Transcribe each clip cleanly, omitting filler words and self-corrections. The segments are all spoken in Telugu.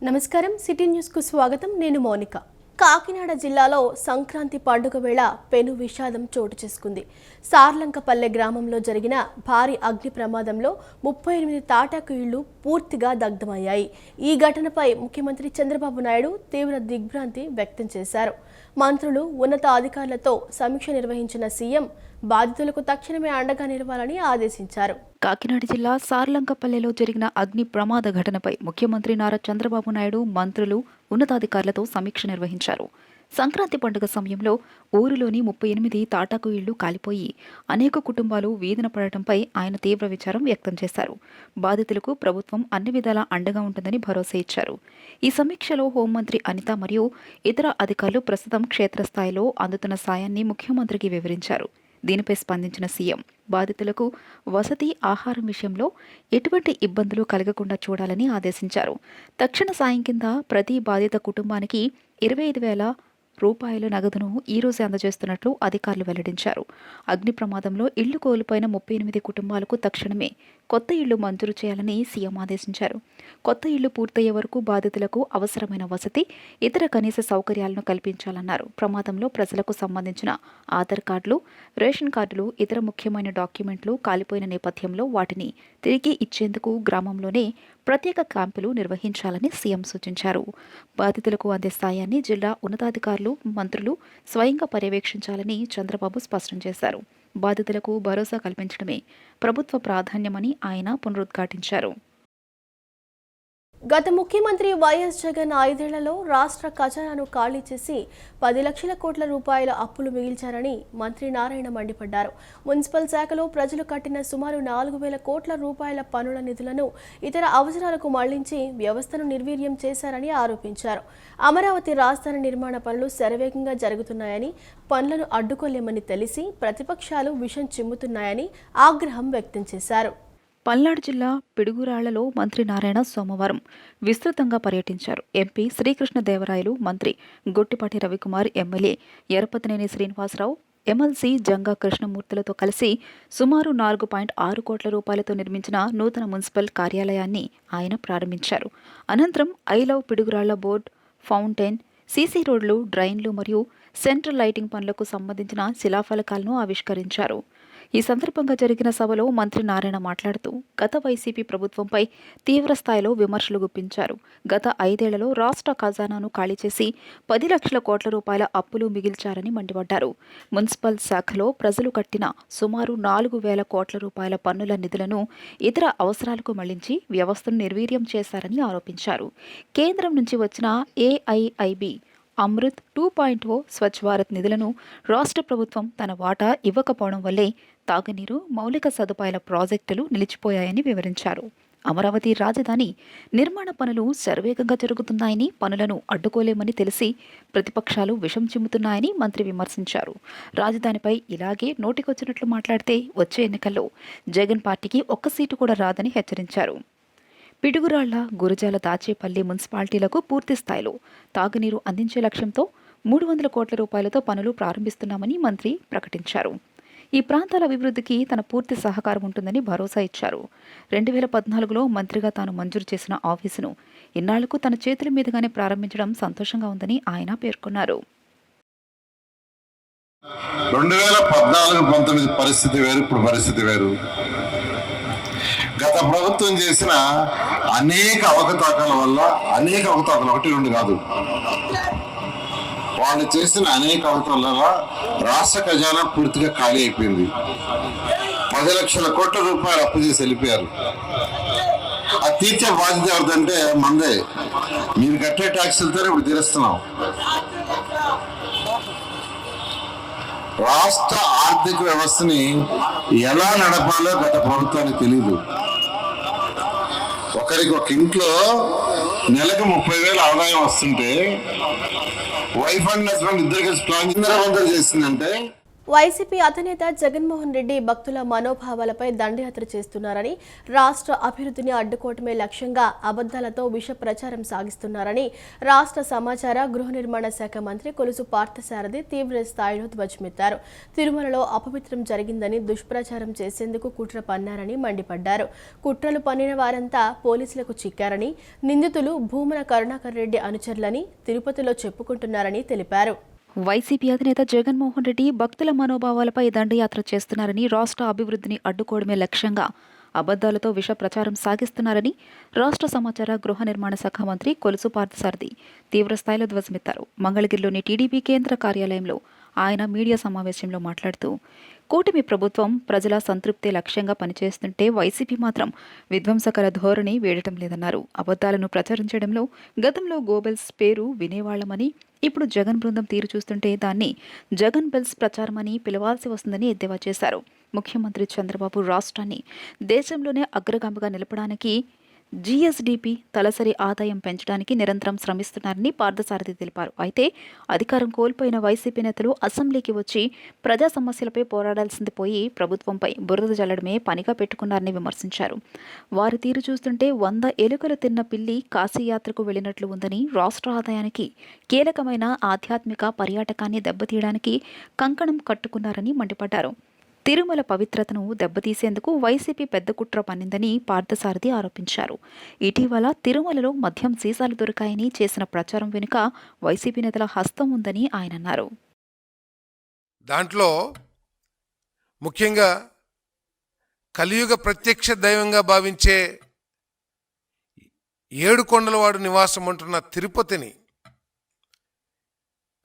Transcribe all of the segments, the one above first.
నమస్కారం సిటీ న్యూస్ కు స్వాగతం. నేను మౌనిక. కాకినాడ జిల్లాలో సంక్రాంతి పండుగ వేళ పెను విషాదం చోటు చేసుకుంది. సార్లంకపల్లె గ్రామంలో జరిగిన భారీ అగ్ని ప్రమాదంలో 38 తాటాకు ఇళ్లు పూర్తిగా దగ్ధమయ్యాయి. ఈ ఘటనపై ముఖ్యమంత్రి చంద్రబాబు నాయుడు తీవ్ర దిగ్భ్రాంతి వ్యక్తం చేశారు. మంత్రులు, ఉన్నత అధికారులతో సమీక్ష నిర్వహించిన సీఎం బాధితులకు తక్షణమే అండగా నిలవాలని ఆదేశించారు. కాకినాడ జిల్లా సార్లంకపల్లెలో జరిగిన అగ్ని ప్రమాద ఘటనపై ముఖ్యమంత్రి నారా చంద్రబాబు నాయుడు, మంత్రులు, ఉన్నతాధికారులతో సమీక్ష నిర్వహించారు. సంక్రాంతి పండుగ సమయంలో ఊరిలోని 38 తాటాకు ఇళ్లు కాలిపోయి అనేక కుటుంబాలు వీధిన పడటంపై ఆయన తీవ్ర విచారం వ్యక్తం చేశారు. బాధితులకు ప్రభుత్వం అన్ని విధాలా అండగా ఉంటుందని భరోసా ఇచ్చారు. ఈ సమీక్షలో హోంమంత్రి అనిత మరియు ఇతర అధికారులు ప్రస్తుతం క్షేత్రస్థాయిలో అందుతున్న సాయాన్ని ముఖ్యమంత్రికి వివరించారు. దీనిపై స్పందించిన సీఎం బాధితులకు వసతి, ఆహారం విషయంలో ఎటువంటి ఇబ్బందులు కలగకుండా చూడాలని ఆదేశించారు. తక్షణ సాయం కింద ప్రతి బాధిత కుటుంబానికి 25,000 రూపాయల నగదును ఈ రోజే అందజేస్తున్నట్లు అధికారులు వెల్లడించారు. అగ్ని ప్రమాదంలో ఇళ్లు కోల్పోయిన 38 కుటుంబాలకు తక్షణమే కొత్త ఇళ్లు మంజూరు చేయాలని సీఎం ఆదేశించారు. కొత్త ఇళ్లు పూర్తయ్యే వరకు బాధితులకు అవసరమైన వసతి, ఇతర కనీస సౌకర్యాలను కల్పించాలన్నారు. ప్రమాదంలో ప్రజలకు సంబంధించిన ఆధార్ కార్డులు, రేషన్ కార్డులు, ఇతర ముఖ్యమైన డాక్యుమెంట్లు కాలిపోయిన నేపథ్యంలో వాటిని తిరిగి ఇచ్చేందుకు గ్రామంలోనే ప్రత్యేక క్యాంపులు నిర్వహించాలని సీఎం సూచించారు. బాధితులకు అందే సాయాన్ని జిల్లా ఉన్నతాధికారులు, మంత్రులు స్వయంగా పర్యవేక్షించాలని చంద్రబాబు స్పష్టం చేశారు. బాధితులకు భరోసా కల్పించడమే ప్రభుత్వ ప్రాధాన్యమని ఆయన పునరుద్ఘాటించారు. గత ముఖ్యమంత్రి వైఎస్ జగన్ 5 ఏళ్లలో రాష్ట్ర ఖజానాను ఖాళీ చేసి 10 లక్షల కోట్ల రూపాయల అప్పులు మిగిల్చారని మంత్రి నారాయణ మండిపడ్డారు. మున్సిపల్ శాఖలో ప్రజలు కట్టిన సుమారు 4,000 కోట్ల రూపాయల పనుల నిధులను ఇతర అవసరాలకు మళ్లించి వ్యవస్థను నిర్వీర్యం చేశారని ఆరోపించారు. అమరావతి రాజధాని నిర్మాణ పనులు శరవేగంగా జరుగుతున్నాయని, పనులను అడ్డుకోలేమని తెలిసి ప్రతిపక్షాలు విషం చిమ్ముతున్నాయని ఆగ్రహం వ్యక్తం చేశారు. పల్నాడు జిల్లా పిడుగురాళ్లలో మంత్రి నారాయణ సోమవారం విస్తృతంగా పర్యటించారు. ఎంపీ శ్రీకృష్ణదేవరాయలు, మంత్రి గొట్టిపాటి రవికుమార్, ఎమ్మెల్యే ఎరపతినేని శ్రీనివాసరావు, ఎమ్మెల్సీ జంగా కృష్ణమూర్తులతో కలిసి సుమారు 4.6 కోట్ల రూపాయలతో నిర్మించిన నూతన మున్సిపల్ కార్యాలయాన్ని ఆయన ప్రారంభించారు. అనంతరం I love Piduguralla board, fountain, CC రోడ్లు, డ్రైన్లు మరియు సెంట్రల్ లైటింగ్ పనులకు సంబంధించిన శిలాఫలకాలను ఆవిష్కరించారు. ఈ సందర్భంగా జరిగిన సభలో మంత్రి నారాయణ మాట్లాడుతూ గత వైసీపీ ప్రభుత్వంపై తీవ్ర స్థాయిలో విమర్శలు గుప్పించారు. గత 5 ఏళ్లలో రాష్ట్ర ఖజానాను ఖాళీ చేసి 10 లక్షల కోట్ల రూపాయల అప్పులు మిగిల్చారని మండిపడ్డారు. మున్సిపల్ శాఖలో ప్రజలు కట్టిన సుమారు 4,000 కోట్ల రూపాయల పన్నుల నిధులను ఇతర అవసరాలకు మళ్లించి వ్యవస్థను నిర్వీర్యం చేశారని ఆరోపించారు. కేంద్రం నుంచి వచ్చిన ఏఐఐబి అమృత్ 2.0 స్వచ్ఛ భారత్ నిధులను రాష్ట్ర ప్రభుత్వం తన వాటా ఇవ్వకపోవడం వల్లే తాగునీరు, మౌలిక సదుపాయాల ప్రాజెక్టులు నిలిచిపోయాయని వివరించారు. అమరావతి రాజధాని నిర్మాణ పనులు శరవేగంగా జరుగుతున్నాయని, పనులను అడ్డుకోలేమని తెలిసి ప్రతిపక్షాలు విషం చిమ్ముతున్నాయని మంత్రి విమర్శించారు. రాజధానిపై ఇలాగే నోటికొచ్చినట్లు మాట్లాడితే వచ్చే ఎన్నికల్లో జగన్ పార్టీకి ఒక్క సీటు కూడా రాదని హెచ్చరించారు. పిడుగురాళ్ల, గురజాల, దాచేపల్లి మున్సిపాలిటీలకు పూర్తి స్థాయిలో తాగునీరు అందించే లక్ష్యంతో 300 కోట్ల రూపాయలతో పనులు ప్రారంభిస్తున్నామని మంత్రి ప్రకటించారు. ఈ ప్రాంతాల అభివృద్ధికి తన పూర్తి సహకారం ఉంటుందని భరోసా ఇచ్చారు. 2014లో మంత్రిగా తాను మంజూరు చేసిన ఆఫీసును ఇన్నాళ్లకు తన చేతుల మీదుగానే ప్రారంభించడం సంతోషంగా ఉందని ఆయన పేర్కొన్నారు. 2014-19 పరిస్థితి వేరు, ఇప్పుడు పరిస్థితి వేరు. గత ప్రభుత్వం చేసిన అనేక అవకతవకల వల్ల, ఒకటి రెండు కాదు, వాళ్ళు చేసిన అనేక అవకతవకల వల్ల రాష్ట్ర ఖజానా పూర్తిగా ఖాళీ అయిపోయింది. 10 లక్షల కోట్ల రూపాయలు అప్పు చేసి వెళ్ళిపోయారు. అది తీర్చే బాధ్యత ఎవరిదంటే మందే. మీరు కట్టే ట్యాక్సులతోనే ఇప్పుడు తీరుస్తున్నాం. రాష్ట్ర ఆర్థిక వ్యవస్థని ఎలా నడపాలో గత ప్రభుత్వానికి తెలియదు. ఒకరికి ఒక ఇంట్లో నెలకు 30,000 ఆదాయం వస్తుంటే వైఫ్ అండ్ హస్బెండ్ ఇద్దరు కలిసి ప్లాన్ చేసిందంటే వైసీపీ అధినేత జగన్మోహన్ రెడ్డి భక్తుల మనోభావాలపై దండయాత్ర చేస్తున్నారని, రాష్ట్ర అభివృద్ధిని అడ్డుకోవటమే లక్ష్యంగా అబద్దాలతో విష ప్రచారం సాగిస్తున్నారని రాష్ట్ర సమాచార గృహ నిర్మాణ శాఖ మంత్రి కొలుసు పార్థసారథి తీవ్ర స్థాయిలో ధ్వజమెత్తారు. తిరుమలలో అపవిత్రం జరిగిందని దుష్ప్రచారం చేసేందుకు కుట్ర పన్నారని మండిపడ్డారు. కుట్రలు పన్నిన వారంతా పోలీసులకు చిక్కారని, నిందితులు భూమన కరుణాకర్ రెడ్డి అనుచరులని తిరుపతిలో చెప్పుకుంటున్నారని తెలిపారు. వైసీపీ అధినేత జగన్మోహన్ రెడ్డి భక్తుల మనోభావాలపై దండయాత్ర చేస్తున్నారని, రాష్ట్ర అభివృద్ధిని అడ్డుకోవడమే లక్ష్యంగా అబద్దాలతో విష ప్రచారం సాగిస్తున్నారని రాష్ట్ర సమాచార గృహ నిర్మాణ శాఖ మంత్రి కొలుసు పార్థసారథి తీవ్రస్థాయిలో ధ్వజమెత్తారు. మంగళగిరిలోని టీడీపీ కేంద్ర కార్యాలయంలో ఆయన మీడియా సమావేశంలో మాట్లాడుతూ, కూటమి ప్రభుత్వం ప్రజల సంతృప్తి లక్ష్యంగా పనిచేస్తుంటే వైసీపీ మాత్రం విధ్వంసకర ధోరణి వీడటం లేదన్నారు. అబద్దాలను ప్రచారించడంలో గతంలో గోబెల్స్ పేరు వినేవాళ్లమని, ఇప్పుడు జగన్ బృందం తీరు చూస్తుంటే దాన్ని జగన్ బెల్స్ ప్రచారమని పిలవాల్సి వస్తుందని ఎద్దేవా చేశారు. ముఖ్యమంత్రి చంద్రబాబు రాష్ట్రాన్ని దేశంలోనే అగ్రగామిగా నిలపడానికి జీఎస్డీపీ తలసరి ఆదాయం పెంచడానికి నిరంతరం శ్రమిస్తున్నారని పార్థసారథి తెలిపారు. అయితే అధికారం కోల్పోయిన వైసీపీ నేతలు అసెంబ్లీకి వచ్చి ప్రజా సమస్యలపై పోరాడాల్సింది పోయి ప్రభుత్వంపై బురద జల్లడమే పనిగా పెట్టుకున్నారని విమర్శించారు. వారి తీరు చూస్తుంటే 100 ఎలుకలు తిన్న పిల్లి కాశీయాత్రకు వెళ్లినట్లు ఉందని, రాష్ట్ర ఆదాయానికి కీలకమైన ఆధ్యాత్మిక పర్యాటకాన్ని దెబ్బతీయడానికి కంకణం కట్టుకున్నారని మండిపడ్డారు. తిరుమల పవిత్రతను దెబ్బతీసేందుకు వైసీపీ పెద్ద కుట్ర పన్నిందని పార్థసారథి ఆరోపించారు. ఇటీవల తిరుమలలో మద్యం సీసాలు దొరికాయని చేసిన ప్రచారం వెనుక వైసీపీ నేతల హస్తం ఉందని ఆయన అన్నారు. దాంట్లో ముఖ్యంగా కలియుగ ప్రత్యక్ష దైవంగా భావించే ఏడుకొండలవాడు నివాసం ఉంటున్న తిరుపతిని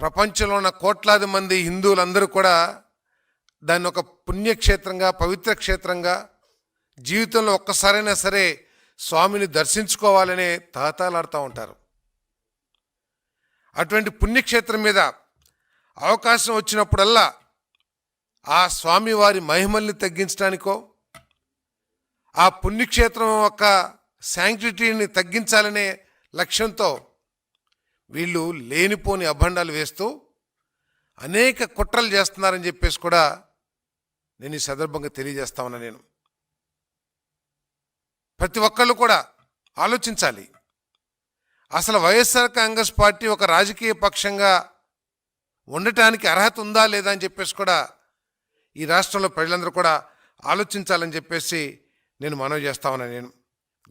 ప్రపంచంలో ఉన్న కోట్లాది మంది హిందువులందరూ కూడా దాన్ని ఒక పుణ్యక్షేత్రంగా, పవిత్ర క్షేత్రంగా, జీవితంలో ఒక్కసారైనా సరే స్వామిని దర్శించుకోవాలనే తహతాలాడుతూ ఉంటారు. అటువంటి పుణ్యక్షేత్రం మీద అవకాశం వచ్చినప్పుడల్లా ఆ స్వామివారి మహిమల్ని తగ్గించడానికో, ఆ పుణ్యక్షేత్రం యొక్క శాంక్టిటీని తగ్గించాలనే లక్ష్యంతో వీళ్ళు లేనిపోని అభండాలు వేస్తూ అనేక కుట్రలు చేస్తున్నారని చెప్పేసి కూడా నేను ఈ సందర్భంగా తెలియజేస్తా ఉన్నా. నేను ప్రతి ఒక్కళ్ళు కూడా ఆలోచించాలి. అసలు వైఎస్ఆర్ కాంగ్రెస్ పార్టీ ఒక రాజకీయ పక్షంగా ఉండటానికి అర్హత ఉందా లేదా అని చెప్పేసి కూడా ఈ రాష్ట్రంలో ప్రజలందరూ కూడా ఆలోచించాలని చెప్పేసి నేను మనవి చేస్తా ఉన్నా.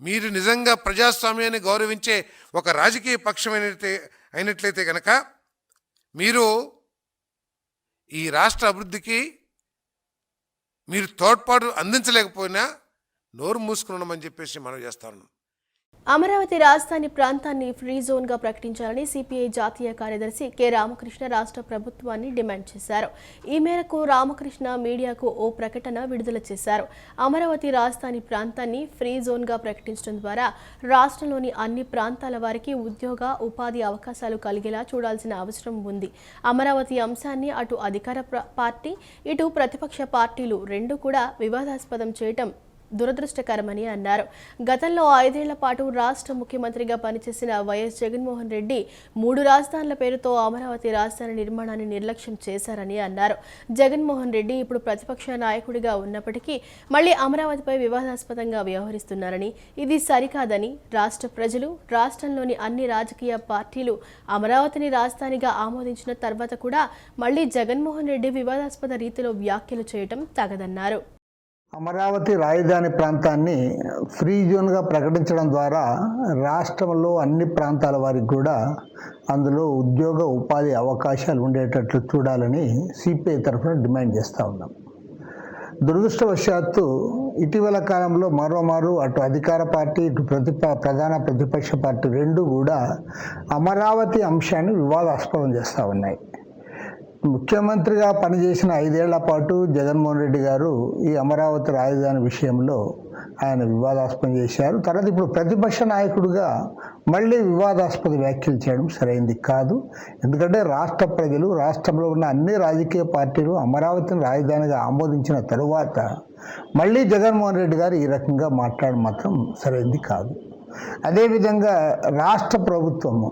మీరు నిజంగా ప్రజాస్వామ్యాన్ని గౌరవించే ఒక రాజకీయ పక్షం అయినట్లయితే కనుక మీరు ఈ రాష్ట్ర అభివృద్ధికి మీరు తోడ్పాటు అందించలేకపోయినా నోరు మూసుకుని ఉండమని చెప్పేసి మనం చేస్తాను. అమరావతి రాజధాని ప్రాంతాన్ని ఫ్రీ జోన్గా ప్రకటించాలని సిపిఐ జాతీయ కార్యదర్శి కె రామకృష్ణ రాష్ట్ర ప్రభుత్వాన్ని డిమాండ్ చేశారు. ఈ మేరకు రామకృష్ణ మీడియాకు ఓ ప్రకటన విడుదల చేశారు. అమరావతి రాజధాని ప్రాంతాన్ని ఫ్రీ జోన్గా ప్రకటించడం ద్వారా రాష్ట్రంలోని అన్ని ప్రాంతాల వారికి ఉద్యోగ, ఉపాధి అవకాశాలు కలిగేలా చూడాల్సిన అవసరం ఉంది. అమరావతి అంశాన్ని అటు అధికార పార్టీ, ఇటు ప్రతిపక్ష పార్టీలు రెండు కూడా వివాదాస్పదం చేయటం దురదృష్టకరమని అన్నారు. గతంలో 5 ఏళ్ల పాటు రాష్ట్ర ముఖ్యమంత్రిగా పనిచేసిన వైఎస్ జగన్మోహన్ రెడ్డి 3 రాజధానుల పేరుతో అమరావతి రాజధాని నిర్మాణాన్ని నిర్లక్ష్యం చేశారని అన్నారు. జగన్మోహన్ రెడ్డి ఇప్పుడు ప్రతిపక్ష నాయకుడిగా ఉన్నప్పటికీ మళ్లీ అమరావతిపై వివాదాస్పదంగా వ్యవహరిస్తున్నారని, ఇది సరికాదని రాష్ట్ర ప్రజలు, రాష్ట్రంలోని అన్ని రాజకీయ పార్టీలు అమరావతిని రాజధానిగా ఆమోదించిన తర్వాత కూడా మళ్లీ జగన్మోహన్ రెడ్డి వివాదాస్పద రీతిలో వ్యాఖ్యలు చేయడం తగదన్నారు. అమరావతి రాజధాని ప్రాంతాన్ని ఫ్రీ జోన్గా ప్రకటించడం ద్వారా రాష్ట్రంలో అన్ని ప్రాంతాల వారికి కూడా అందులో ఉద్యోగ, ఉపాధి అవకాశాలు ఉండేటట్లు చూడాలని సిపిఐ తరఫున డిమాండ్ చేస్తూ ఉన్నాం. దురదృష్టవశాత్తు ఇటీవల కాలంలో మరోమారు అటు అధికార పార్టీ, ఇటు ప్రధాన ప్రతిపక్ష పార్టీ రెండు కూడా అమరావతి అంశాన్ని వివాదాస్పదం చేస్తూ ఉన్నాయి. ముఖ్యమంత్రిగా పనిచేసిన 5 ఏళ్ల పాటు జగన్మోహన్ రెడ్డి గారు ఈ అమరావతి రాజధాని విషయంలో ఆయన వివాదాస్పదం చేశారు. తర్వాత ఇప్పుడు ప్రతిపక్ష నాయకుడిగా మళ్ళీ వివాదాస్పద వ్యాఖ్యలు చేయడం సరైంది కాదు. ఎందుకంటే రాష్ట్ర ప్రజలు, రాష్ట్రంలో ఉన్న అన్ని రాజకీయ పార్టీలు అమరావతిని రాజధానిగా ఆమోదించిన తరువాత మళ్ళీ జగన్మోహన్ రెడ్డి గారు ఈ రకంగా మాట్లాడడం మాత్రం సరైంది కాదు. అదేవిధంగా రాష్ట్ర ప్రభుత్వము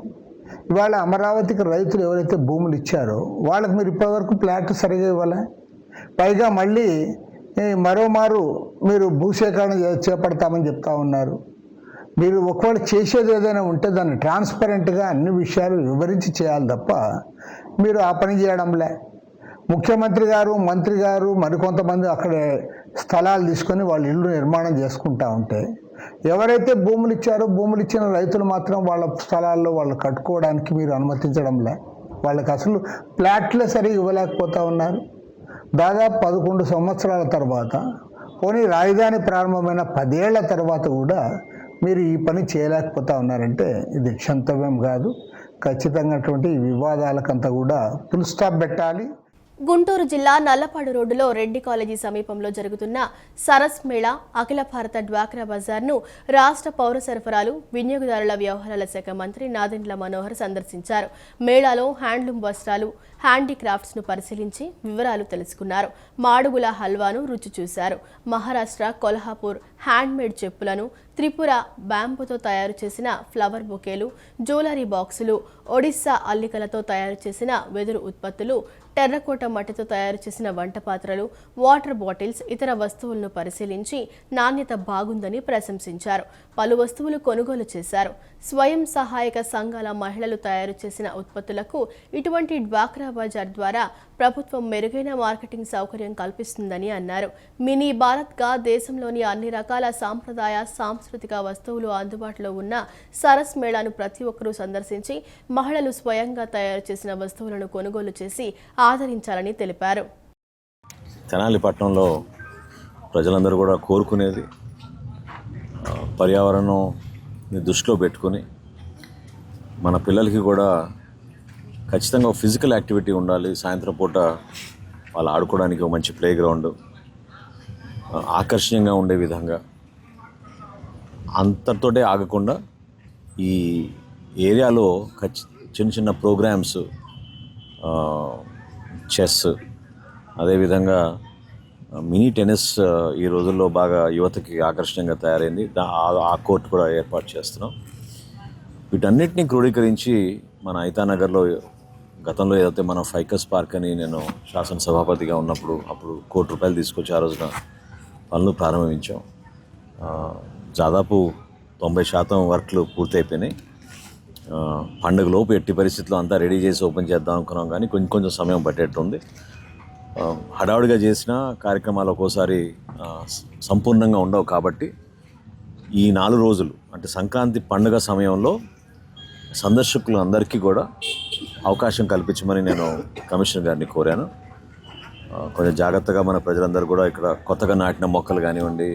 ఇవాళ అమరావతికి రైతులు ఎవరైతే భూములు ఇచ్చారో వాళ్ళకి మీరు ఇప్పటివరకు ప్లాట్ సరిగా ఇవ్వాలి. పైగా మళ్ళీ మరోమారు మీరు భూసేకరణ చేపడతామని చెప్తా ఉన్నారు. మీరు ఒకవేళ చేసేది ఏదైనా ఉంటే దాన్ని ట్రాన్స్పరెంట్గా అన్ని విషయాలు వివరించి చేయాలి తప్ప మీరు ఆ పని చేయడంలే. ముఖ్యమంత్రి గారు, మంత్రి గారు, మరికొంతమంది అక్కడే స్థలాలు తీసుకొని వాళ్ళ ఇల్లు నిర్మాణం చేసుకుంటా ఉంటే ఎవరైతే భూములు ఇచ్చారో భూములు ఇచ్చిన రైతులు మాత్రం వాళ్ళ స్థలాల్లో వాళ్ళు కట్టుకోవడానికి మీరు అనుమతించడంలే. వాళ్ళకి అసలు ప్లాట్లే సరిగా ఇవ్వలేకపోతా ఉన్నారు. దాదాపు 11 సంవత్సరాల తర్వాత, పోనీ రాజధాని ప్రారంభమైన 10 ఏళ్ల తర్వాత కూడా మీరు ఈ పని చేయలేకపోతా ఉన్నారంటే ఇది క్షంతవ్యం కాదు. ఖచ్చితంగా అటువంటి వివాదాలకంతా కూడా ఫుల్ స్టాప్ పెట్టాలి. గుంటూరు జిల్లా నల్లపాడు రోడ్డులో రెడ్డి కాలేజీ సమీపంలో జరుగుతున్న సరస్ మేళా అఖిల భారత డ్వాక్రా బజార్ను రాష్ట్ర పౌర సరఫరాలు వినియోగదారుల వ్యవహారాల శాఖ మంత్రి నాదెండ్ల మనోహర్ సందర్శించారు. మేళాలో హ్యాండ్లూమ్ వస్త్రాలు, హ్యాండీక్రాఫ్ట్స్ను పరిశీలించి వివరాలు తెలుసుకున్నారు. మాడుగుల హల్వాను రుచి చూశారు. మహారాష్ట్ర కొల్హాపూర్ హ్యాండ్మేడ్ చెప్పులను, త్రిపుర బ్యాంబుతో తయారు చేసిన ఫ్లవర్ బొకేలు, జ్యువెలరీ బాక్సులు, ఒడిస్సా అల్లికలతో తయారు చేసిన వెదురు ఉత్పత్తులు, టెర్రకోట మట్టితో తయారు చేసిన వంట పాత్రలు, వాటర్ బాటిల్స్, ఇతర వస్తువులను పరిశీలించి నాణ్యత బాగుందని ప్రశంసించారు. పలు వస్తువులు కొనుగోలు చేశారు. స్వయం సహాయక సంఘాల మహిళలు తయారు చేసిన ఉత్పత్తులకు ఇటువంటి డ్వాక్రా బజార్ ద్వారా ప్రభుత్వం మెరుగైన మార్కెటింగ్ సౌకర్యం కల్పిస్తుందని అన్నారు. మినీ భారత్గా దేశంలోని అన్ని రకాల సాంప్రదాయ సాంస్కృతిక వస్తువులు అందుబాటులో ఉన్న సరస్ మేళాను ప్రతి ఒక్కరూ సందర్శించి మహిళలు స్వయంగా తయారు చేసిన వస్తువులను కొనుగోలు చేసి ఆదరించాలని తెలిపారు. తెనాలి పట్టణంలో ప్రజలందరూ కూడా కోరుకునేది పర్యావరణాన్ని దృష్టిలో పెట్టుకొని మన పిల్లలకి కూడా ఖచ్చితంగా ఫిజికల్ యాక్టివిటీ ఉండాలి. సాయంత్రం పూట వాళ్ళు ఆడుకోవడానికి ఒక మంచి ప్లే గ్రౌండ్, ఆకర్షణీయంగా ఉండే విధంగా, అంతటితోటే ఆగకుండా ఈ ఏరియాలో చిన్న చిన్న ప్రోగ్రామ్స్, చెస్, అదేవిధంగా మినీ టెన్నిస్ ఈ రోజుల్లో బాగా యువతకి ఆకర్షణీయంగా తయారైంది. ఆ కోర్టు కూడా ఏర్పాటు చేస్తున్నాం. వీటన్నిటిని క్రోడీకరించి మన ఐతానగర్లో గతంలో ఏదైతే మనం ఫైకస్ పార్క్ అని నేను శాసనసభాపతిగా ఉన్నప్పుడు అప్పుడు ₹1 కోటి తీసుకొచ్చి ఆ రోజున పనులు ప్రారంభించాం. దాదాపు 90% వర్క్లు పూర్తయిపోయినాయి. పండుగలోపు ఎట్టి పరిస్థితుల్లో అంతా రెడీ చేసి ఓపెన్ చేద్దాం అనుకున్నాం, కానీ కొంచెం సమయం పట్టేట్టుంది. హడావుడిగా చేసిన కార్యక్రమాలు ఒక్కోసారి సంపూర్ణంగా ఉండవు. కాబట్టి ఈ 4 రోజులు అంటే సంక్రాంతి పండుగ సమయంలో సందర్శకులు అందరికీ కూడా అవకాశం కల్పించమని నేను కమిషనర్ గారిని కోరాను. కొంచెం జాగ్రత్తగా మన ప్రజలందరూ కూడా ఇక్కడ కొత్తగా నాటిన మొక్కలు కానివ్వండి,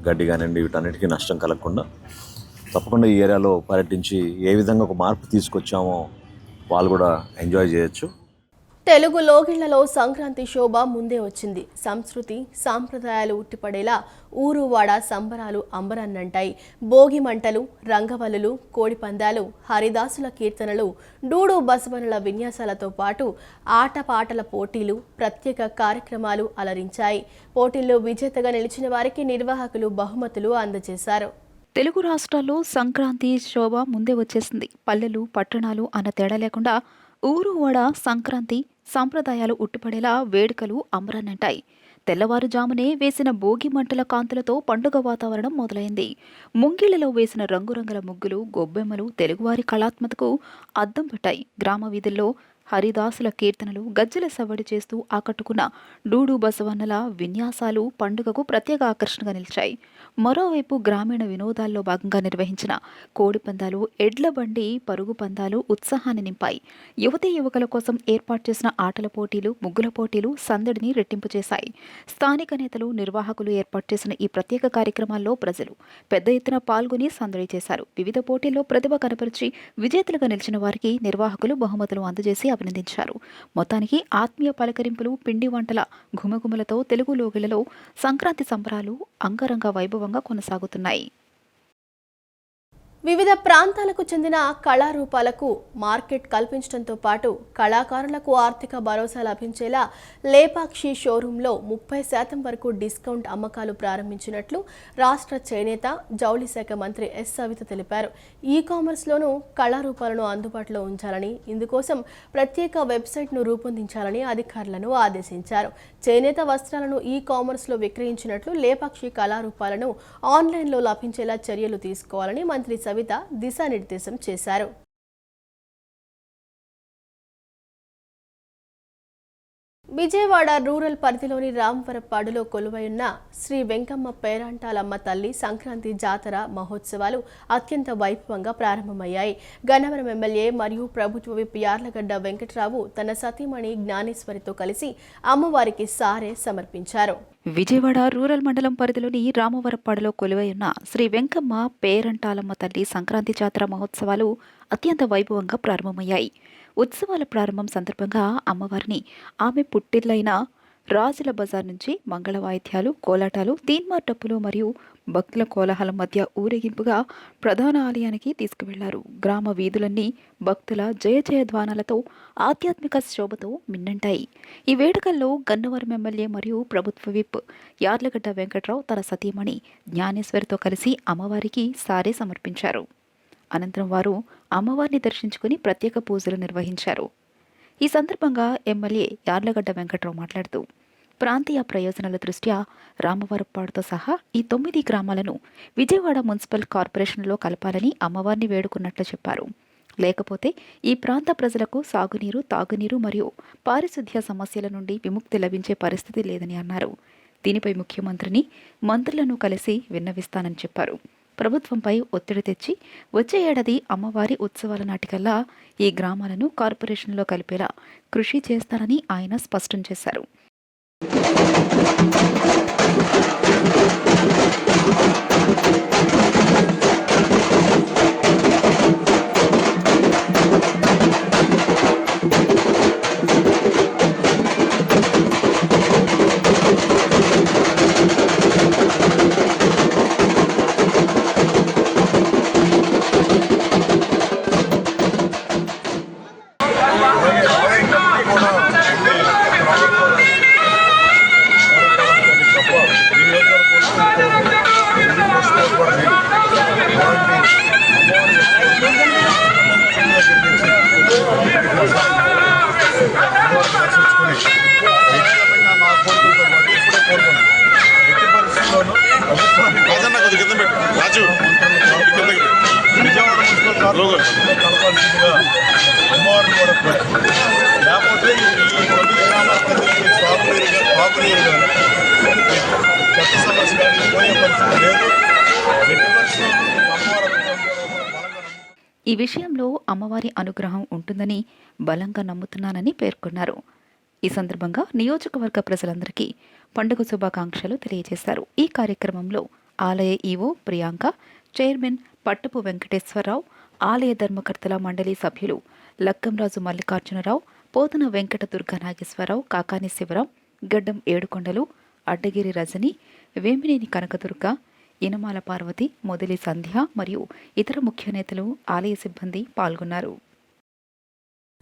గడ్డి కానివ్వండి, వీటన్నిటికీ నష్టం కలగకుండా తప్పకుండా ఈ ఏరియాలో పర్యటించి ఏ విధంగా ఒక మార్పు తీసుకొచ్చామో వాళ్ళు కూడా ఎంజాయ్ చేయొచ్చు. తెలుగు లోగిళ్లలో సంక్రాంతి శోభ ముందే వచ్చింది. సంస్కృతి సాంప్రదాయాలు ఉట్టిపడేలా ఊరువాడ సంబరాలు అంబరాన్నంటాయి. భోగి మంటలు, రంగవల్లులు, కోడిపందాలు, హరిదాసుల కీర్తనలు, డూడు బసవనుల విన్యాసాలతో పాటు ఆటపాటల పోటీలు, ప్రత్యేక కార్యక్రమాలు అలరించాయి. పోటీల్లో విజేతగా నిలిచిన వారికి నిర్వాహకులు బహుమతులు అందజేశారు. తెలుగు రాష్ట్రాల్లో సంక్రాంతి శోభ ముందే వచ్చేసింది. పల్లెలు, పట్టణాలు అన్న తేడా లేకుండా ఊరు వాడ సంక్రాంతి సంప్రదాయాలు ఉట్టిపడేలా వేడుకలు అంబరాన్నంటాయి. తెల్లవారుజామునే వేసిన భోగి మంటల కాంతులతో పండుగ వాతావరణం మొదలైంది. ముంగిళ్లలో వేసిన రంగురంగుల ముగ్గులు, గొబ్బెమ్మలు తెలుగువారి కళాత్మకతకు అద్దం పట్టాయి. గ్రామ వీధుల్లో హరిదాసుల కీర్తనలు, గజ్జెల సవ్వడి చేస్తూ ఆకట్టుకున్న డూడు బసవన్నల విన్యాసాలు పండుగకు ప్రత్యేక ఆకర్షణగా నిలిచాయి. మరోవైపు గ్రామీణ వినోదాల్లో భాగంగా నిర్వహించిన కోడి పందాలు, ఎడ్ల బండి పరుగు పందాలు ఉత్సాహాన్ని నింపాయి. యువతీ యువకుల కోసం ఏర్పాటు చేసిన ఆటల పోటీలు, ముగ్గుల పోటీలు సందడిని రెట్టింపు చేశాయి. స్థానిక నేతలు, నిర్వాహకులు ఏర్పాటు చేసిన ఈ ప్రత్యేక కార్యక్రమాల్లో ప్రజలు పెద్ద ఎత్తున పాల్గొని సందడి చేశారు. వివిధ పోటీల్లో ప్రతిభ కనపరిచి విజేతలుగా నిలిచిన వారికి నిర్వాహకులు బహుమతులు అందజేసి అభినందించారు. మొత్తానికి ఆత్మీయ పలకరింపులు, పిండి వంటల ఘుమఘుమలతో తెలుగు లోగిళ్లలో సంక్రాంతి సంబరాలు అంగరంగ వైభవంగా కొనసాగుతున్నాయి. వివిధ ప్రాంతాలకు చెందిన కళారూపాలకు మార్కెట్ కల్పించడంతో పాటు కళాకారులకు ఆర్థిక భరోసా లభించేలా లేపాక్షి షోరూంలో 30% వరకు డిస్కౌంట్ అమ్మకాలు ప్రారంభించినట్లు రాష్ట్ర చేనేత జౌళి శాఖ మంత్రి ఎస్ సవిత తెలిపారు. ఈ కామర్స్లోనూ కళారూపాలను అందుబాటులో ఉంచాలని, ఇందుకోసం ప్రత్యేక వెబ్సైట్ను రూపొందించాలని అధికారులను ఆదేశించారు. చేనేత వస్త్రాలను ఈ కామర్స్లో విక్రయించినట్లు లేపాక్షి కళారూపాలను ఆన్లైన్లో లభించేలా చర్యలు తీసుకోవాలని మంత్రి సవిత దిశానిర్దేశం చేశారు. విజయవాడ రూరల్ పరిధిలోని రామవరపాడులో కొలువైన శ్రీ వెంకమ్మ పేరంటాలమ్మ తల్లి సంక్రాంతి జాతర మహోత్సవాలు అత్యంత వైభవంగా ప్రారంభమయ్యాయి. గన్నవరం ఎమ్మెల్యే మరియు ప్రభుత్వ విప్ యార్లగడ్డ వెంకట్రావు తన సతీమణి జ్ఞానేశ్వరితో కలిసి అమ్మవారికి సారె సమర్పించారు. విజయవాడ రూరల్ మండలం పరిధిలోని రామవరపాడులో కొలువై ఉన్న శ్రీ వెంకమ్మ పేరంటాలమ్మ తల్లి సంక్రాంతి జాతర మహోత్సవాలు అత్యంత వైభవంగా ప్రారంభమయ్యాయి. ఉత్సవాల ప్రారంభం సందర్భంగా అమ్మవారిని ఆమె పుట్టిల్లైన రాజుల బజార్ నుంచి మంగళ వాయిద్యాలు, కోలాటాలు, తీన్మార్ డప్పులు మరియు భక్తుల కోలాహలం మధ్య ఊరేగింపుగా ప్రధాన ఆలయానికి తీసుకువెళ్లారు. గ్రామ వీధులన్నీ భక్తుల జయ జయధ్వానాలతో ఆధ్యాత్మిక శోభతో మిన్నంటాయి. ఈ వేడుకల్లో గన్నవరం ఎమ్మెల్యే మరియు ప్రభుత్వ విప్ యార్లగడ్డ వెంకట్రావు తన సతీమణి జ్ఞానేశ్వరితో కలిసి అమ్మవారికి సారే సమర్పించారు. అనంతరం వారు అమ్మవారిని దర్శించుకుని ప్రత్యేక పూజలు నిర్వహించారు. ఈ సందర్భంగా ఎమ్మెల్యే యార్లగడ్డ వెంకట్రావు మాట్లాడుతూ ప్రాంతీయ ప్రయోజనాల దృష్ట్యా రామవరపాడుతో సహా ఈ 9 గ్రామాలను విజయవాడ మున్సిపల్ కార్పొరేషన్లో కలపాలని అమ్మవారిని వేడుకున్నట్లు చెప్పారు. లేకపోతే ఈ ప్రాంత ప్రజలకు సాగునీరు, తాగునీరు మరియు పారిశుద్ధ్య సమస్యల నుండి విముక్తి లభించే పరిస్థితి లేదని అన్నారు. దీనిపై ముఖ్యమంత్రిని, మంత్రులను కలిసి విన్నవిస్తానని చెప్పారు. ప్రభుత్వంపై ఒత్తిడి తెచ్చి వచ్చే ఏడాది అమ్మవారి ఉత్సవాల నాటికల్లా ఈ గ్రామాలను కార్పొరేషన్లో కలిపేలా కృషి చేస్తారని ఆయన స్పష్టం చేశారు. ఈ విషయంలో అమ్మవారి అనుగ్రహం ఉంటుందని బలంగా నమ్ముతున్నానని పేర్కొన్నారు. ఈ సందర్భంగా నియోజకవర్గ ప్రజలందరికీ పండుగ శుభాకాంక్షలు తెలియజేశారు. ఈ కార్యక్రమంలో ఆలయ ఈవో ప్రియాంక, చైర్మన్ పట్టపు వెంకటేశ్వరరావు, ఆలయ ధర్మకర్తల మండలి సభ్యులు లక్కంరాజు మల్లికార్జునరావు, పోతన వెంకట దుర్గా నాగేశ్వరరావు, కాకాని శివరాం, గడ్డం ఏడుకొండలు, అడ్డగిరి రజని, వేమినేని కనకదుర్గ, ఇనమాల పార్వతి, మొదలి సంధ్య మరియు ఇతర ముఖ్య నేతలు, ఆలయ సిబ్బంది పాల్గొన్నారు.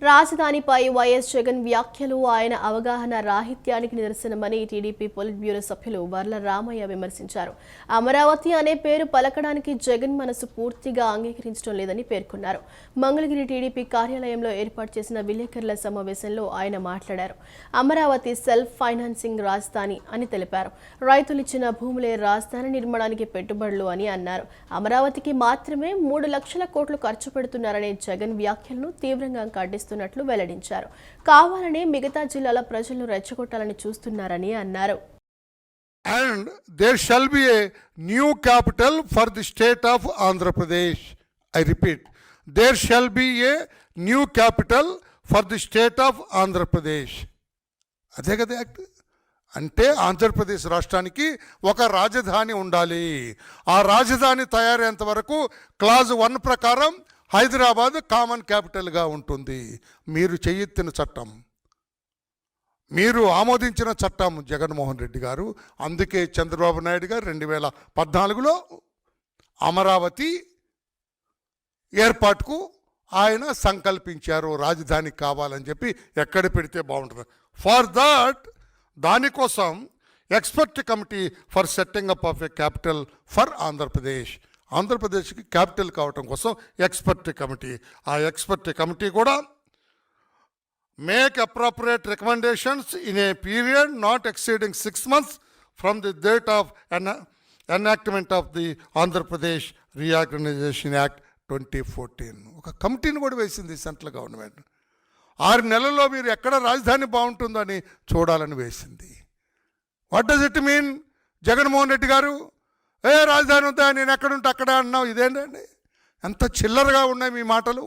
రాజధానిపై వైఎస్ జగన్ వ్యాఖ్యలు ఆయన అవగాహన రాహిత్యానికి నిదర్శనమని టీడీపీ పొలిట్ బ్యూరో సభ్యులు వర్ల రామయ్య విమర్శించారు. అమరావతి అనే పేరు పలకడానికి జగన్ మనసు పూర్తిగా అంగీకరించడం లేదని పేర్కొన్నారు. మంగళగిరి టీడీపీ కార్యాలయంలో ఏర్పాటు చేసిన విలేకరుల సమావేశంలో ఆయన మాట్లాడారు. అమరావతి సెల్ఫ్ ఫైనాన్సింగ్ రాజధాని అని తెలిపారు. రైతులిచ్చిన భూములే రాజధాని నిర్మాణానికి పెట్టుబడులు అని అన్నారు. అమరావతికి మాత్రమే 3 లక్షల కోట్లు ఖర్చు పెడుతున్నారనే జగన్ వ్యాఖ్యలను తీవ్రంగా ఖండిస్తున్నారు వెల్లడించారు. కావాలనే మిగతా జిల్లాల ప్రజలను రెచ్చగొట్టాలని చూస్తున్నారని అన్నారు. And there shall be a new capital for the state of Andhra Pradesh. I repeat, there shall be a new capital for the state of Andhra Pradesh. అదే కదా యాక్ట్ అంటే ఆంధ్రప్రదేశ్ రాష్ట్రానికి ఒక రాజధాని ఉండాలి. ఆ రాజధాని తయారయ్యేంత వరకు క్లాజ్ 1 ప్రకారం హైదరాబాద్ కామన్ క్యాపిటల్గా ఉంటుంది. మీరు చేయెత్తిన చట్టం, మీరు ఆమోదించిన చట్టం జగన్మోహన్ రెడ్డి గారు. అందుకే చంద్రబాబు నాయుడు గారు 2014లో అమరావతి ఏర్పాటుకు ఆయన సంకల్పించారు. రాజధాని కావాలని చెప్పి ఎక్కడ పెడితే బాగుంటుంది. ఫర్ దాట్ దానికోసం expert committee for setting up of a capital for Andhra Pradesh, ఆంధ్రప్రదేశ్కి క్యాపిటల్ కావటం కోసం ఎక్స్పర్ట్ కమిటీ, ఆ ఎక్స్పర్ట్ కమిటీ కూడా make appropriate recommendations in a period not exceeding 6 months from the date of enactment of the Andhra Pradesh Reorganization Act 2014. ఒక కమిటీని కూడా వేసింది సెంట్రల్ గవర్నమెంట్. 6 నెలల్లో మీరు ఎక్కడ రాజధాని బాగుంటుందని చూడాలని వేసింది. What does it mean? Jaganmohan Reddy గారు రాజధాని ఉందా, నేను ఎక్కడుంటే అక్కడే అన్నావు. ఇదేంటండి? ఎంత చిల్లరగా ఉన్నాయి మీ మాటలు,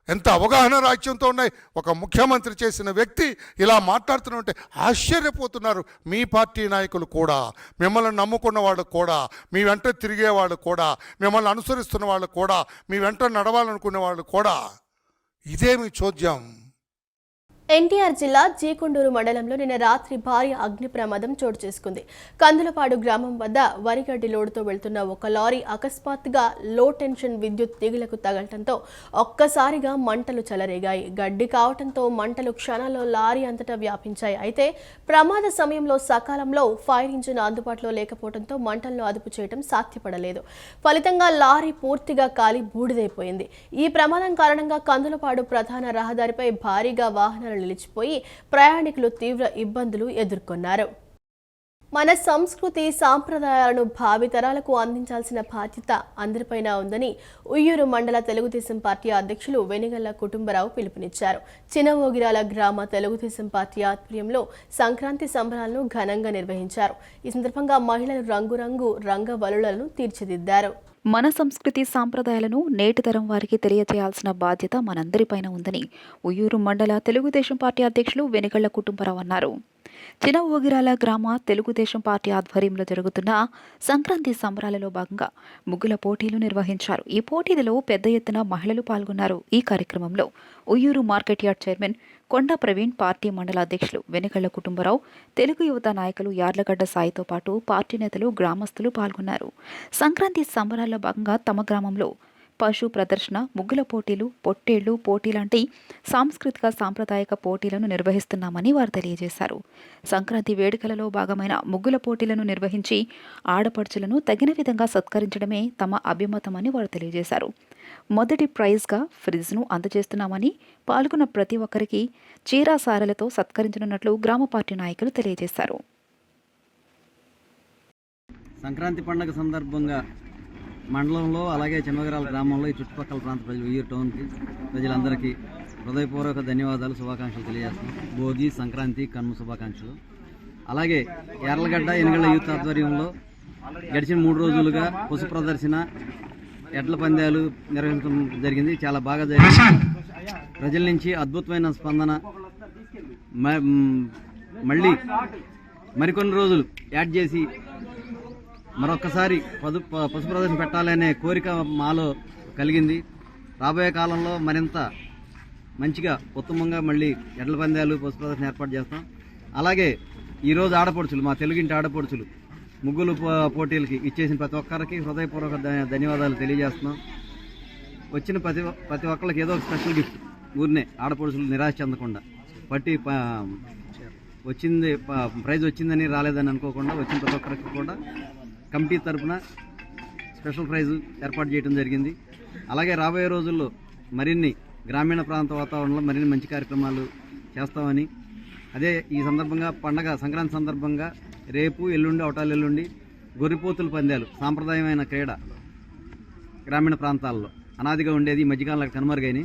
ఎంత అవగాహన రాజ్యంతో ఉన్నాయి. ఒక ముఖ్యమంత్రి చేసిన వ్యక్తి ఇలా మాట్లాడుతుంటే ఆశ్చర్యపోతున్నారు మీ పార్టీ నాయకులు కూడా, మిమ్మల్ని నమ్ముకున్న వాళ్ళు కూడా, మీ వెంట తిరిగే వాళ్ళు కూడా, మిమ్మల్ని అనుసరిస్తున్న వాళ్ళు కూడా, మీ వెంట నడవాలనుకునే వాళ్ళు కూడా. ఇదేమి చోద్యం? ఎన్టీఆర్ జిల్లా జీకొండూరు మండలంలో నిన్న రాత్రి భారీ అగ్ని ప్రమాదం చోటు చేసుకుంది. కందులపాడు గ్రామం వద్ద వరిగడ్డి లోడుతో వెళ్తున్న ఒక లారీ అకస్మాత్తుగా లో టెన్షన్ విద్యుత్ తీగలకు తగలటంతో ఒక్కసారిగా మంటలు చెలరేగాయి. గడ్డి కావడంతో మంటలు క్షణాల్లో లారీ అంతటా వ్యాపించాయి. అయితే ప్రమాద సమయంలో సకాలంలో ఫైర్ ఇంజిన్ అందుబాటులో లేకపోవడంతో మంటలను అదుపు చేయడం సాధ్యపడలేదు. ఫలితంగా లారీ పూర్తిగా కాలి బూడిదైపోయింది. ఈ ప్రమాదం కారణంగా కందులపాడు ప్రధాన రహదారిపై భారీగా వాహనాలు నిలిచిపోయి ప్రయాణికులు తీవ్ర ఇబ్బందులు ఎదుర్కొన్నారు. మన సంస్కృతి సాంప్రదాయాలను భావితరాలకు అందించాల్సిన బాధ్యత అందరిపైన ఉందని ఉయ్యూరు మండల తెలుగుదేశం పార్టీ అధ్యక్షులు వెనిగళ్ల కుటుంబరావు పిలుపునిచ్చారు. చినవోగిరాల గ్రామ తెలుగుదేశం పార్టీ ఆధ్వర్యంలో సంక్రాంతి సంబరాలను ఘనంగా నిర్వహించారు. ఈ సందర్భంగా మహిళలు రంగురంగు రంగవల్లులను తీర్చిదిద్దారు. మన సంస్కృతి సాంప్రదాయాలను నేటి తరం వారికి తెలియజేయాల్సిన బాధ్యత మనందరిపైన ఉందని ఉయ్యూరు మండల తెలుగుదేశం పార్టీ అధ్యక్షులు వెనిగళ్ల కుటుంబరావు అన్నారు. చినవోగిరాల గ్రామ తెలుగుదేశం పార్టీ ఆధ్వర్యంలో జరుగుతున్న సంక్రాంతి సంబరాలలో భాగంగా ముగ్గుల పోటీలు నిర్వహించారు. ఈ పోటీలలో పెద్ద ఎత్తున మహిళలు పాల్గొన్నారు. ఈ కార్యక్రమంలో ఉయ్యూరు మార్కెట్ యార్డ్ చైర్మన్ కొండ ప్రవీణ్, పార్టీ మండల అధ్యక్షులు వెనిగళ్ల కుటుంబరావు, తెలుగు యువత నాయకులు యార్లగడ్డ సాయితో పాటు పార్టీ నేతలు, గ్రామస్తులు పాల్గొన్నారు. సంక్రాంతి సంబరాల్లో భాగంగా తమ గ్రామంలో పశు ప్రదర్శన, ముగ్గుల పోటీలు, పొట్టేళ్లు పోటీ లాంటి సాంస్కృతిక సాంప్రదాయక పోటీలను నిర్వహిస్తున్నామని వారు తెలియజేశారు. సంక్రాంతి వేడుకలలో భాగమైన ముగ్గుల పోటీలను నిర్వహించి ఆడపడుచులను తగిన విధంగా సత్కరించడమే తమ అభిమతమని వారు తెలియజేశారు. మొదటి ప్రైజ్గా ఫ్రిడ్జ్ను అందజేస్తున్నామని, పాల్గొన్న ప్రతి ఒక్కరికి చీరా సారలతో సత్కరించనున్నట్లు గ్రామ పార్టీ నాయకులు తెలియజేశారు. సంక్రాంతి పండుగ సందర్భంగా మండలంలో అలాగే చిన్నవగిరాల గ్రామంలో ఈ చుట్టుపక్కల ప్రాంత ప్రజలు, ఉయ్యూరు టౌన్కి ప్రజలందరికీ హృదయపూర్వక ధన్యవాదాలు, శుభాకాంక్షలు తెలియజేస్తున్నాం. భోగి, సంక్రాంతి, కనుమ శుభాకాంక్షలు. అలాగే యార్లగడ్డ ఎనిగళ్ల యూత్ ఆధ్వర్యంలో గడిచిన 3 రోజులుగా పశు ప్రదర్శన, ఎడ్ల పందాలు నిర్వహించడం జరిగింది. చాలా బాగా జరిగింది. ప్రజల నుంచి అద్భుతమైన స్పందన. మళ్ళీ మరికొన్ని రోజులు యాడ్ చేసి మరొక్కసారి పశు ప్రదర్శన పెట్టాలనే కోరిక మాలో కలిగింది. రాబోయే కాలంలో మరింత మంచిగా ఉత్తమంగా మళ్ళీ ఎడ్ల పందాలు, పశు ప్రదర్శన ఏర్పాటు చేస్తాం. అలాగే ఈరోజు ఆడపడుచులు, మా తెలుగింటి ఆడపడుచులు ముగ్గులు పోటీలకి ఇచ్చేసిన ప్రతి ఒక్కరికి హృదయపూర్వక ధన్యవాదాలు తెలియజేస్తున్నాం. వచ్చిన ప్రతి ఒక్కరికి ఏదో ఒక స్పెషల్ గిఫ్ట్, ఊరినే ఆడపడుచులు నిరాశ చెందకుండా, వచ్చింది ప్రైజ్ వచ్చిందని రాలేదని అనుకోకుండా వచ్చిన ప్రతి ఒక్కరికి కూడా కమిటీ తరఫున స్పెషల్ ప్రైజు ఏర్పాటు చేయడం జరిగింది. అలాగే రాబోయే రోజుల్లో మరిన్ని గ్రామీణ ప్రాంత వాతావరణంలో మరిన్ని మంచి కార్యక్రమాలు చేస్తామని, అదే ఈ సందర్భంగా సంక్రాంతి సందర్భంగా రేపు, ఎల్లుండి, అవటాలు ఎల్లుండి గొర్రెపోతుల పందాలు సాంప్రదాయమైన క్రీడ గ్రామీణ ప్రాంతాల్లో అనాదిగా ఉండేది. ఈ మధ్యకాలంలో కనుమరుగైన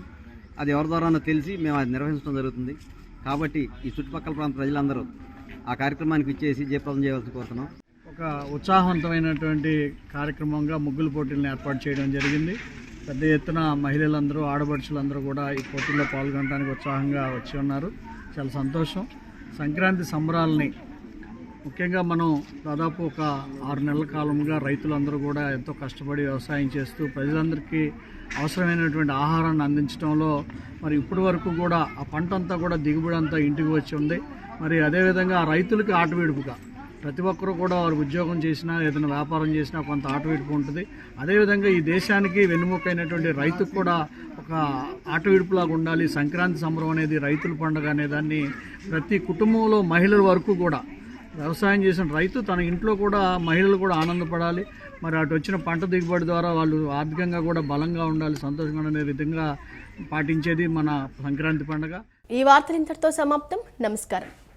అది ఎవరి ద్వారానో తెలిసి మేము అది నిర్వహించడం జరుగుతుంది. కాబట్టి ఈ చుట్టుపక్కల ప్రాంత ప్రజలందరూ ఆ కార్యక్రమానికి ఇచ్చేసి జయప్రదం చేయవలసి కోరుతున్నాం. ఒక ఉత్సాహవంతమైనటువంటి కార్యక్రమంగా ముగ్గుల పోటీలను ఏర్పాటు చేయడం జరిగింది. పెద్ద ఎత్తున మహిళలందరూ, ఆడపడుచులందరూ కూడా ఈ పోటీల్లో పాల్గొనడానికి ఉత్సాహంగా వచ్చి ఉన్నారు. చాలా సంతోషం. సంక్రాంతి సంబరాలని ముఖ్యంగా మనం దాదాపు ఒక 6 నెలల కాలంగా రైతులందరూ కూడా ఎంతో కష్టపడి వ్యవసాయం చేస్తూ ప్రజలందరికీ అవసరమైనటువంటి ఆహారాన్ని అందించడంలో మరి ఇప్పటి వరకు కూడా ఆ పంట అంతా కూడా దిగుబడి అంతా ఇంటికి వచ్చి ఉంది. మరి అదేవిధంగా రైతులకి ఆటవిడుపుగా ప్రతి ఒక్కరూ కూడా వారు ఉద్యోగం చేసినా ఏదైనా వ్యాపారం చేసినా కొంత ఆటవిడుపు ఉంటుంది. అదేవిధంగా ఈ దేశానికి వెన్నుముకైనటువంటి రైతుకు కూడా ఒక ఆటవిడుపులాగా ఉండాలి. సంక్రాంతి సంబరం అనేది రైతుల పండుగ అనే దాన్ని ప్రతి కుటుంబంలో మహిళల వరకు కూడా వ్యవసాయం చేసిన రైతు తన ఇంట్లో కూడా మహిళలు కూడా ఆనందపడాలి. మరి అటు వచ్చిన పంట దిగుబడి ద్వారా వాళ్ళు ఆర్థికంగా కూడా బలంగా ఉండాలి, సంతోషంగా ఉండే విధంగా పాటించేది మన సంక్రాంతి పండుగ. ఈ వార్తలు ఇంతటితో సమాప్తం. నమస్కారం.